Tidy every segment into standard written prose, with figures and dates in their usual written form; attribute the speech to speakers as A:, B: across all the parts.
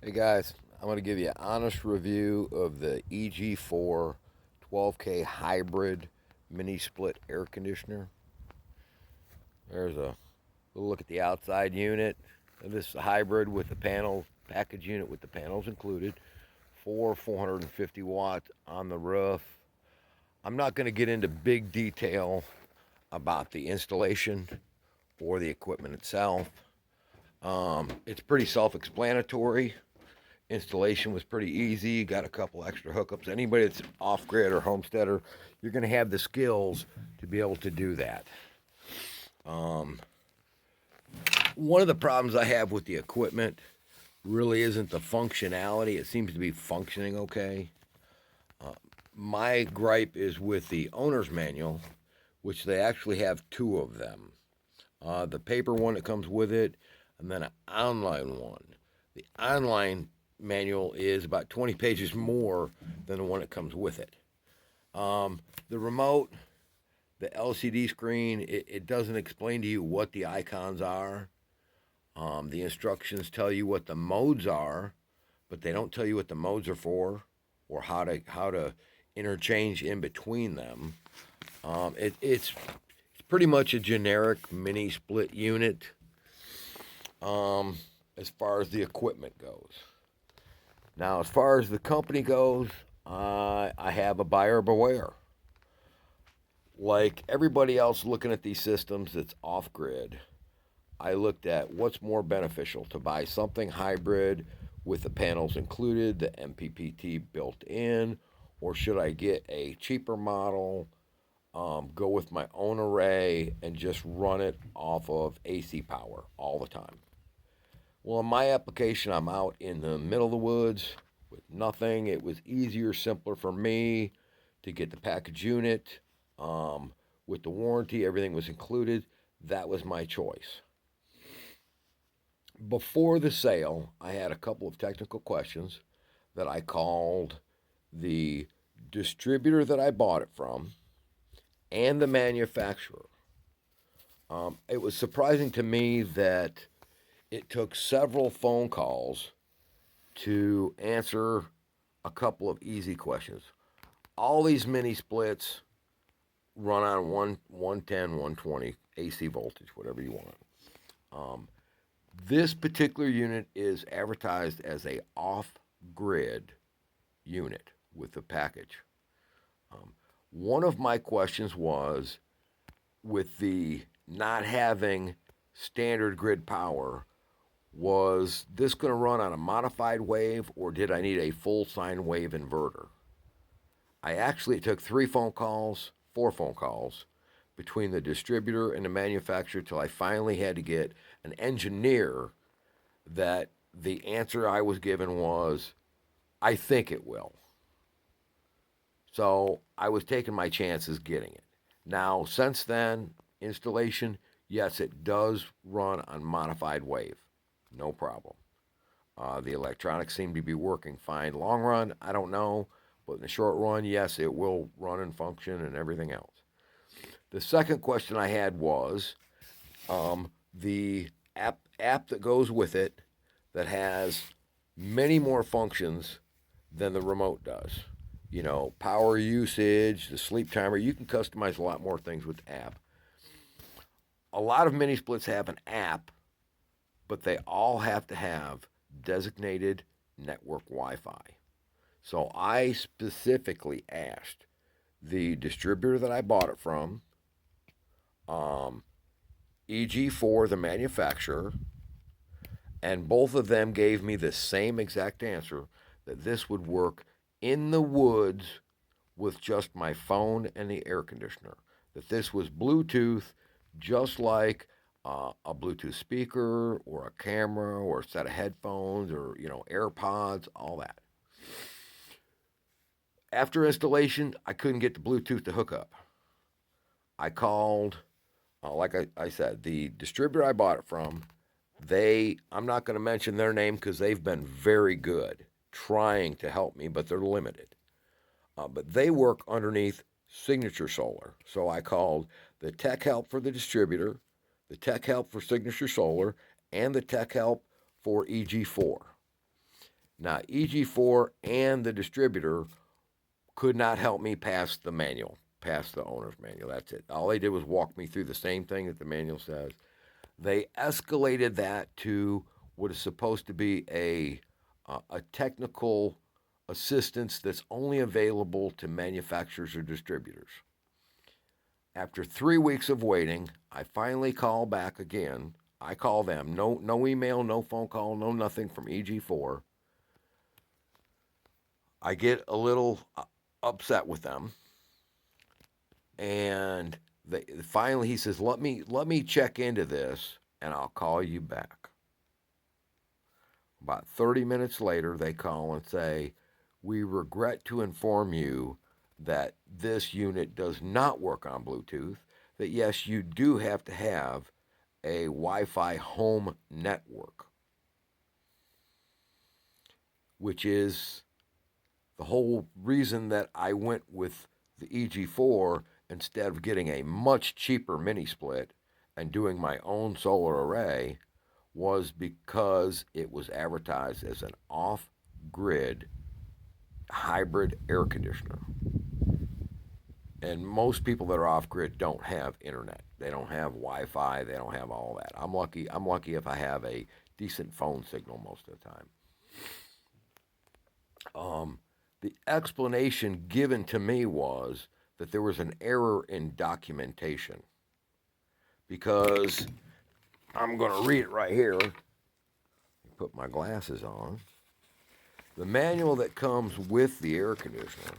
A: Hey guys, I'm going to give you an honest review of the EG4 12K hybrid mini split air conditioner. There's a little look at the outside unit. This is a hybrid with the panel, package unit with the panels included. 450 watts on the roof. I'm not going to get into big detail about the installation or the equipment itself. It's pretty self explanatory. Installation was pretty easy. Got a couple extra hookups. Anybody that's off grid or homesteader, you're going to have the skills to be able to do that. One of the problems I have with the equipment really isn't the functionality. It seems to be functioning okay. My gripe is with the owner's manual, which they actually have two of them. The paper one that comes with it, and then an online one. The online manual is about 20 pages more than the one that comes with it. The remote, the LCD screen, it doesn't explain to you what the icons are. The instructions tell you what the modes are, but they don't tell you what the modes are for or how to interchange in between them. It's pretty much a generic mini split unit as far as the equipment goes. Now, as far as the company goes, I have a buyer beware. Like everybody else looking at these systems that's off grid, I looked at what's more beneficial to buy something hybrid with the panels included, the MPPT built in, or should I get a cheaper model, go with my own array, and just run it off of AC power all the time? Well, in my application, I'm out in the middle of the woods with nothing. It was easier, simpler for me to get the package unit with the warranty. Everything was included. That was my choice. Before the sale, I had a couple of technical questions that I called the distributor that I bought it from and the manufacturer. It was surprising to me that it took several phone calls to answer a couple of easy questions. All these mini splits run on 110, 120 AC voltage, whatever you want. This particular unit is advertised as a off-grid unit with the package. One of my questions was, with the not having standard grid power, was this going to run on a modified wave or did I need a full sine wave inverter? It took 4 phone calls between the distributor and the manufacturer till I finally had to get an engineer that the answer I was given was, I think it will. So I was taking my chances getting it. Now, since then, installation, yes, it does run on modified wave. No problem. The electronics seem to be working fine. Long run, I don't know. But in the short run, yes, it will run and function and everything else. The second question I had was the app that goes with it that has many more functions than the remote does. You know, power usage, the sleep timer. You can customize a lot more things with the app. A lot of mini splits have an app, but they all have to have designated network Wi-Fi. So I specifically asked the distributor that I bought it from, EG4, the manufacturer, and both of them gave me the same exact answer, that this would work in the woods with just my phone and the air conditioner. That this was Bluetooth, just like a Bluetooth speaker or a camera or a set of headphones or AirPods, all that. After installation, I couldn't get the Bluetooth to hook up. I called, like I said, the distributor I bought it from. I'm not going to mention their name because they've been very good trying to help me, but they're limited. But they work underneath Signature Solar. So I called the tech help for the distributor, the tech help for Signature Solar, and the tech help for EG4. Now, EG4 and the distributor could not help me pass the manual, pass the owner's manual. That's it. All they did was walk me through the same thing that the manual says. They escalated that to what is supposed to be a technical assistance that's only available to manufacturers or distributors. After 3 weeks of waiting, I finally call back again. I call them. No email, no phone call, no nothing from EG4. I get a little upset with them, and finally he says, "Let me check into this, and I'll call you back." About 30 minutes later, they call and say, "We regret to inform you that this unit does not work on Bluetooth. That yes, you do have to have a Wi-Fi home network," which is the whole reason that I went with the EG4 instead of getting a much cheaper mini split and doing my own solar array, was because it was advertised as an off-grid hybrid air conditioner. And most people that are off-grid don't have internet. They don't have Wi-Fi. They don't have all that. I'm lucky. I'm lucky if I have a decent phone signal most of the time. The explanation given to me was that there was an error in documentation, because I'm going to read it right here. Put my glasses on. The manual that comes with the air conditioner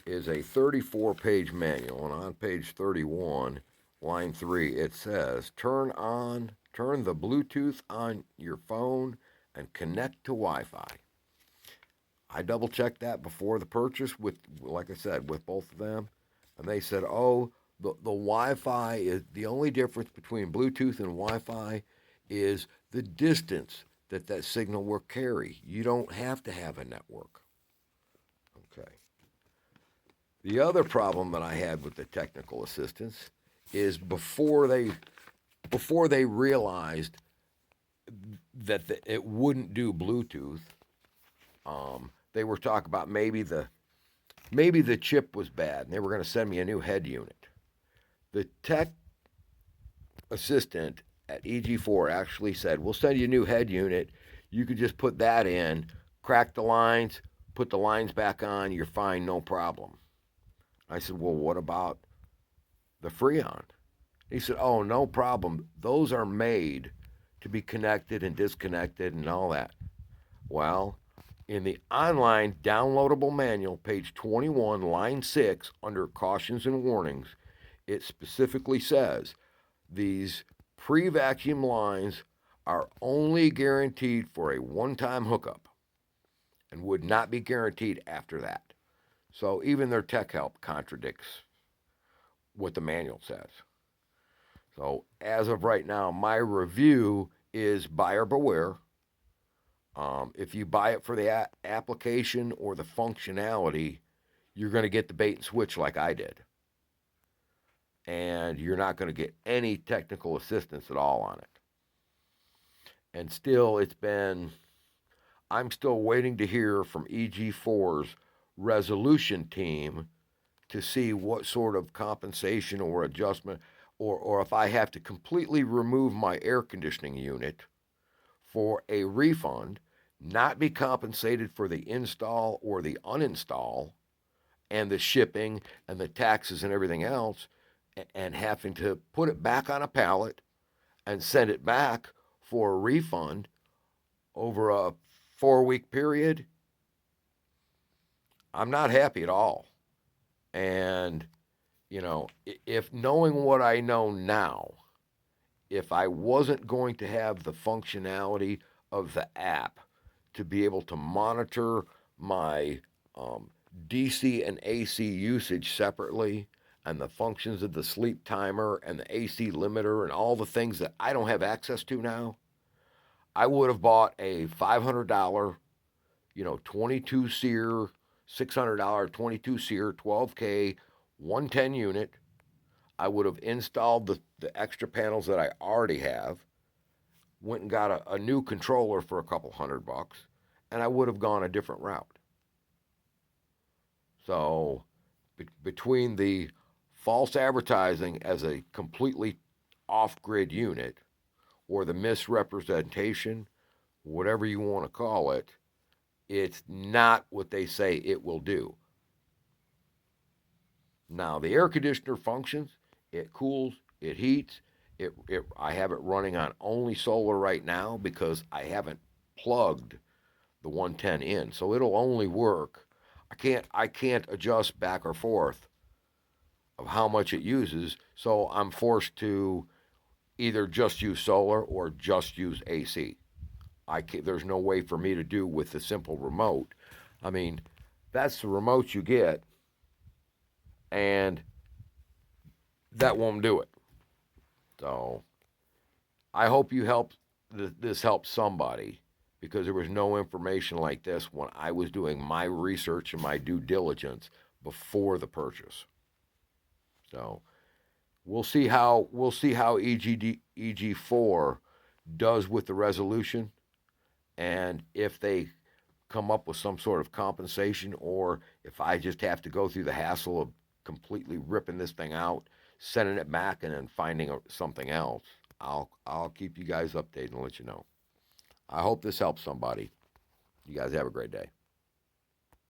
A: is a 34-page manual, and on page 31, line 3, it says, turn the Bluetooth on your phone and connect to Wi-Fi. I double checked that before the purchase with, like I said, with both of them, and they said, "Oh, the Wi-Fi is the only difference between Bluetooth and Wi-Fi is the distance that signal will carry. You don't have to have a network." Okay. The other problem that I had with the technical assistance is before they realized that it wouldn't do Bluetooth, they were talking about maybe the chip was bad and they were going to send me a new head unit. The tech assistant at EG4 actually said, "We'll send you a new head unit. You could just put that in, crack the lines, put the lines back on, you're fine, no problem." I said, "Well, what about the Freon?" He said, "Oh, no problem. Those are made to be connected and disconnected and all that." Well, in the online downloadable manual, page 21, line 6, under cautions and warnings, it specifically says these pre-vacuum lines are only guaranteed for a one-time hookup and would not be guaranteed after that. So even their tech help contradicts what the manual says. So as of right now, my review is buyer beware. If you buy it for the application or the functionality, you're going to get the bait and switch like I did. And you're not going to get any technical assistance at all on it. And still, I'm still waiting to hear from EG4's resolution team to see what sort of compensation or adjustment, or if I have to completely remove my air conditioning unit for a refund, not be compensated for the install or the uninstall and the shipping and the taxes and everything else, and having to put it back on a pallet and send it back for a refund over a 4-week period. I'm not happy at all. And, if knowing what I know now, if I wasn't going to have the functionality of the app to be able to monitor my DC and AC usage separately, and the functions of the sleep timer and the AC limiter and all the things that I don't have access to now, I would have bought a $500, 22 SEER, $600 22 SEER 12K 110 unit. I would have installed the extra panels that I already have, went and got a new controller for a couple $100, and I would have gone a different route. So between the false advertising as a completely off-grid unit or the misrepresentation, whatever you want to call it, it's not what they say it will do. Now, the air conditioner functions, it cools, it heats. I have it running on only solar right now because I haven't plugged the 110 in. So it'll only work. I can't adjust back or forth of how much it uses. So I'm forced to either just use solar or just use AC. There's no way for me to do with the simple remote. I mean, that's the remote you get, and that won't do it. So I hope this helps somebody because there was no information like this when I was doing my research and my due diligence before the purchase. So we'll see how EG4 does with the resolution, and if they come up with some sort of compensation, or if I just have to go through the hassle of completely ripping this thing out, sending it back, and then finding something else. I'll keep you guys updated and let you know. I hope this helps somebody. You guys have a great day.